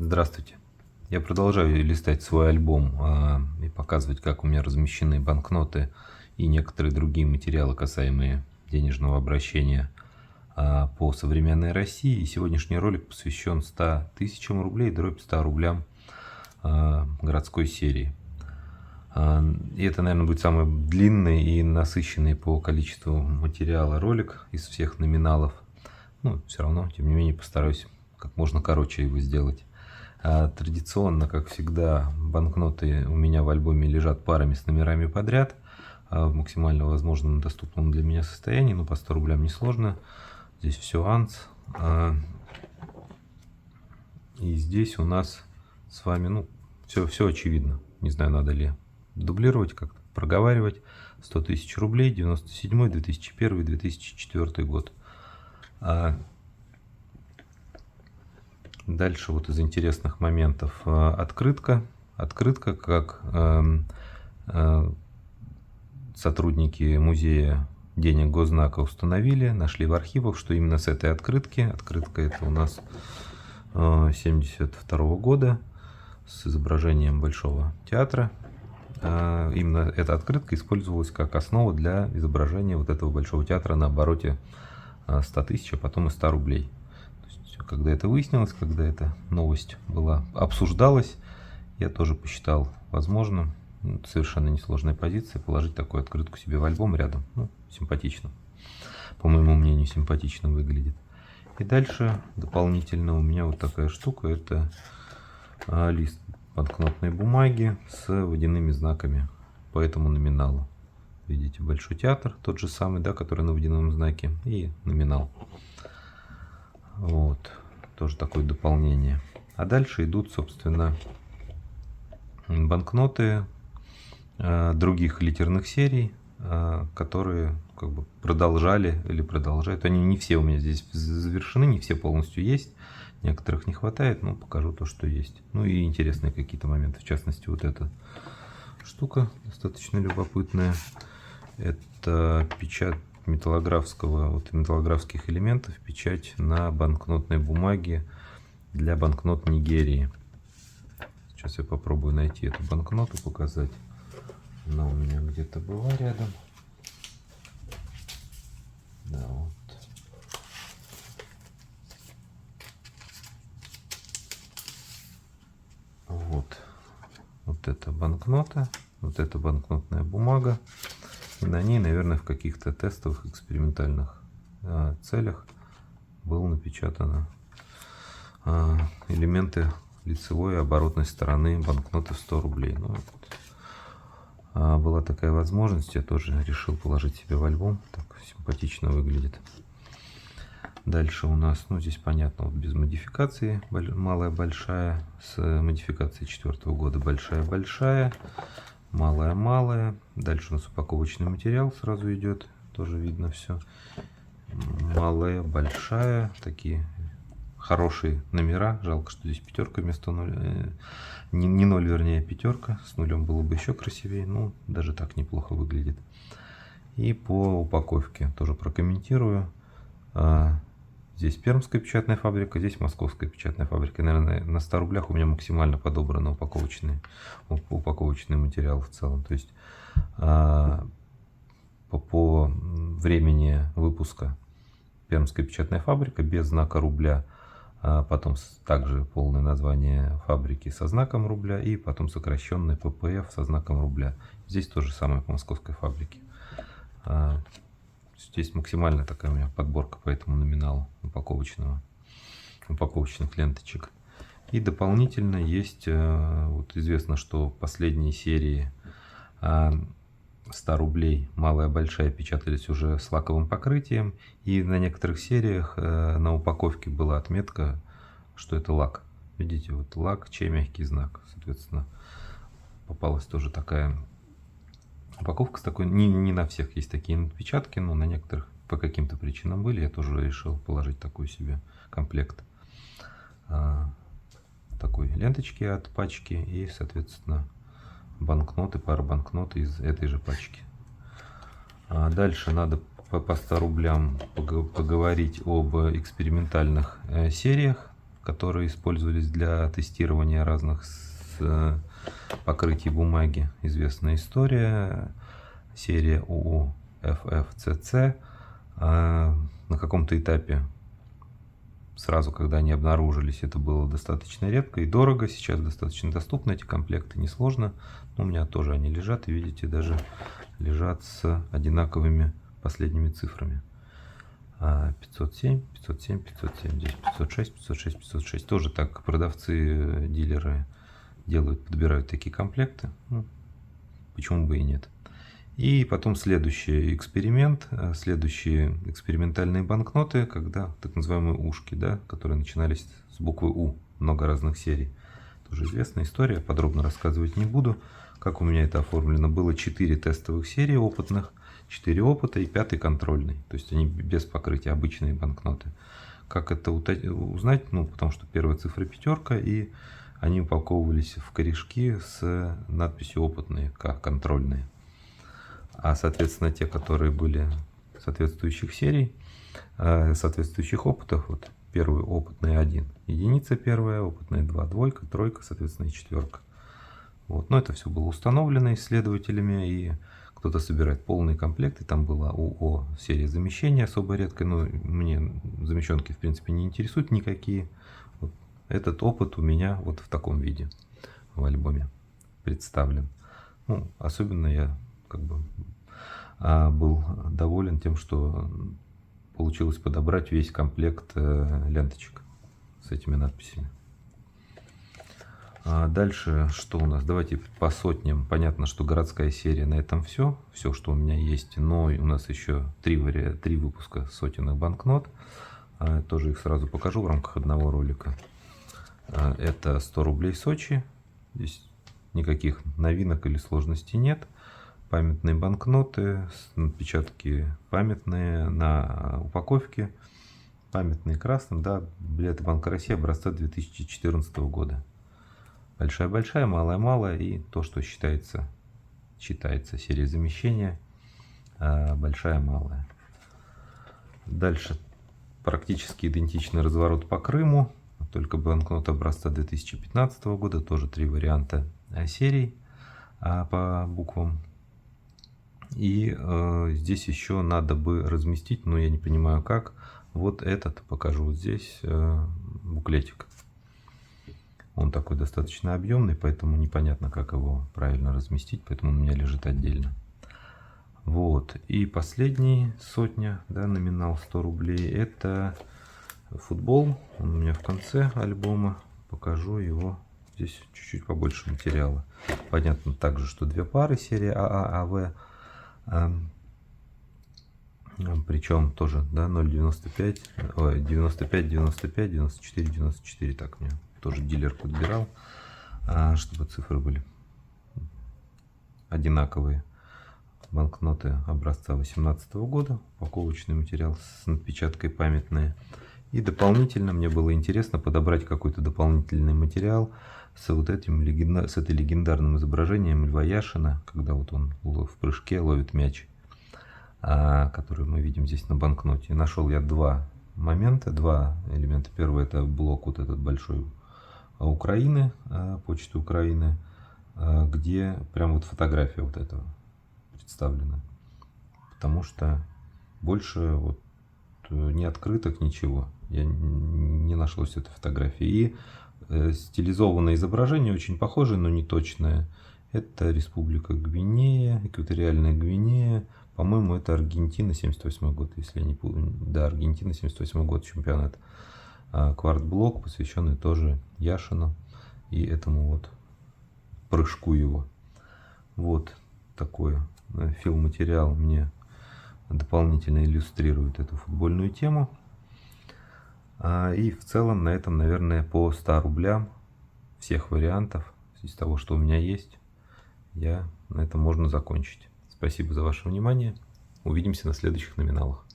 Здравствуйте. Я продолжаю листать свой альбом и показывать, как у меня размещены банкноты и некоторые другие материалы, касаемые денежного обращения по современной России. И сегодняшний ролик посвящен 100 тысячам рублей, дробь 100 рублям городской серии. И это, наверное, будет самый длинный и насыщенный по количеству материала ролик из всех номиналов. Ну, все равно, тем не менее, постараюсь как можно короче его сделать. Традиционно, как всегда, банкноты у меня в альбоме лежат парами с номерами подряд в максимально возможном доступном для меня состоянии. Но по 100 рублям несложно. Здесь все анс. И здесь у нас с вами, все очевидно. Не знаю, надо ли дублировать, как-то проговаривать. 100 тысяч рублей, 97, 2001, 2004 год. Дальше вот из интересных моментов открытка. Открытка, как сотрудники музея денег Госзнака установили, нашли в архивах, что именно с этой открытки, открытка это у нас 1972 года с изображением Большого театра, именно эта открытка использовалась как основа для изображения вот этого Большого театра на обороте 100 тысяч, а потом и 100 рублей. Когда это выяснилось, когда эта новость обсуждалась, я тоже посчитал возможным, совершенно несложная позиция, положить такую открытку себе в альбом рядом. Симпатично. По моему мнению, симпатично выглядит. И дальше дополнительно у меня вот такая штука. Это лист банкнотной бумаги с водяными знаками по этому номиналу. Видите, Большой театр, тот же самый, да, который на водяном знаке, и номинал. Вот, тоже такое дополнение. А дальше идут, собственно, банкноты других литерных серий, которые как бы продолжали или продолжают. Они не все у меня здесь завершены, не все полностью есть. Некоторых не хватает, но покажу то, что есть. Ну и интересные какие-то моменты. В частности, вот эта штука достаточно любопытная. Это печать металлографских элементов, печать на банкнотной бумаге для банкнот Нигерии. Сейчас я попробую найти эту банкноту, показать. Она у меня где-то была рядом. Да, вот. Вот эта банкнота, вот эта банкнотная бумага. И на ней, наверное, в каких-то тестовых экспериментальных целях было напечатано элементы лицевой и оборотной стороны банкноты в 100 рублей. Была такая возможность, я тоже решил положить себе в альбом. Так симпатично выглядит. Дальше у нас, здесь понятно, вот без модификации, малая-большая, с модификацией 4 года большая-большая, малая-малая. Дальше у нас упаковочный материал сразу идет, тоже видно все. Малая, большая, такие хорошие номера. Жалко, что здесь пятерка вместо нуля. Не 0, вернее, а пятерка. С нулем было бы еще красивее. Даже так неплохо выглядит. И по упаковке тоже прокомментирую. Здесь Пермская печатная фабрика, здесь Московская печатная фабрика. Наверное, на 100 рублях у меня максимально подобран упаковочный материал в целом. То есть по времени выпуска Пермская печатная фабрика без знака рубля, потом также полное название фабрики со знаком рубля и потом сокращенный ППФ со знаком рубля. Здесь то же самое по Московской фабрике. Здесь максимальная такая у меня подборка по этому номиналу упаковочных ленточек. И дополнительно есть, вот известно, что последние серии 100 рублей малая большая печатались уже с лаковым покрытием, и на некоторых сериях на упаковке была отметка, что это лак. Видите, вот лак, чей мягкий знак. Соответственно, попалась тоже такая упаковка с такой. Не на всех есть такие напечатки, но на некоторых по каким-то причинам были. Я тоже решил положить такой себе комплект такой ленточки от пачки и, соответственно, банкноты, пара банкнот из этой же пачки. Дальше надо по 100 рублям поговорить об экспериментальных сериях. которые использовались для тестирования разных покрытий бумаги. Известная история. Серия УУ FFCC. На каком-то этапе, сразу когда они обнаружились, это было достаточно редко и дорого. Сейчас достаточно доступны эти комплекты, несложно. У меня тоже они лежат, и видите, даже лежат с одинаковыми последними цифрами. 507, 507, 507, здесь 506, 506, 506. Тоже так продавцы, дилеры делают, подбирают такие комплекты. Ну, почему бы и нет. И потом следующий эксперимент, следующие экспериментальные банкноты, когда так называемые ушки, да, которые начинались с буквы У, много разных серий. Тоже известная история, подробно рассказывать не буду. Как у меня это оформлено, было 4 тестовых серии опытных, 4 опыта и 5 контрольный. То есть они без покрытия, обычные банкноты. Как это узнать? Ну, потому что первая цифра пятерка, и они упаковывались в корешки с надписью опытные, как контрольные. А, соответственно, те, которые были соответствующих серий, соответствующих опытов, вот первый опытный 1, единица первая, опытная 2, двойка, тройка, соответственно, и четверка. Вот. Но это все было установлено исследователями, и кто-то собирает полный комплект, и там была УО серия замещения особо редкая, но мне замещенки в принципе не интересуют никакие. Вот этот опыт у меня вот в таком виде в альбоме представлен. Ну, особенно я как бы был доволен тем, что получилось подобрать весь комплект ленточек с этими надписями. Дальше что у нас? Давайте по сотням. Понятно, что городская серия на этом все. Все, что у меня есть. Но у нас еще 3 выпуска сотенных банкнот. Тоже их сразу покажу в рамках одного ролика. Это 100 рублей Сочи. Здесь никаких новинок или сложностей нет. Памятные банкноты, отпечатки памятные на упаковке. Памятные красным, да, билеты Банка России образца 2014 года. Большая-большая, малая-малая, и то, что считается серия замещения, большая-малая. Дальше практически идентичный разворот по Крыму, только банкнота образца 2015 года, тоже 3 варианта серий по буквам. И здесь еще надо бы разместить, но я не понимаю как, вот этот, покажу вот здесь, буклетик. Он такой достаточно объемный, поэтому непонятно, как его правильно разместить, поэтому он у меня лежит отдельно. Вот, и последний сотня, да, номинал 100 рублей, это футбол, он у меня в конце альбома, покажу его. Здесь чуть-чуть побольше материала. Понятно также, что 2 пары серии АА, АВ. Причем тоже, да, 0,95, 95, 95, 94, 94. Так, мне тоже дилер подбирал, чтобы цифры были одинаковые. Банкноты образца 2018 года, упаковочный материал с напечаткой памятные. И дополнительно мне было интересно подобрать какой-то дополнительный материал с вот этим с этой легендарным изображением Льва Яшина, когда вот он в прыжке ловит мяч, который мы видим здесь на банкноте. Нашел я 2 момента, 2 элемента. Первый — это блок вот этот большой Украины, почты Украины, где прям вот фотография вот этого представлена. Потому что больше вот ни открыток, ничего. Я не нашлось этой фотографии. И стилизованное изображение, очень похожее, но не точное. Это Республика Гвинея, экваториальная Гвинея. По-моему, это Аргентина, 78 год, если я не помню. Да, Аргентина, 78 год, чемпионат. Квартблок, посвященный тоже Яшину и этому вот прыжку его. Вот такой филматериал мне дополнительно иллюстрирует эту футбольную тему. И в целом на этом, наверное, по 100 рублям всех вариантов из того, что у меня есть, на этом можно закончить. Спасибо за ваше внимание. Увидимся на следующих номиналах.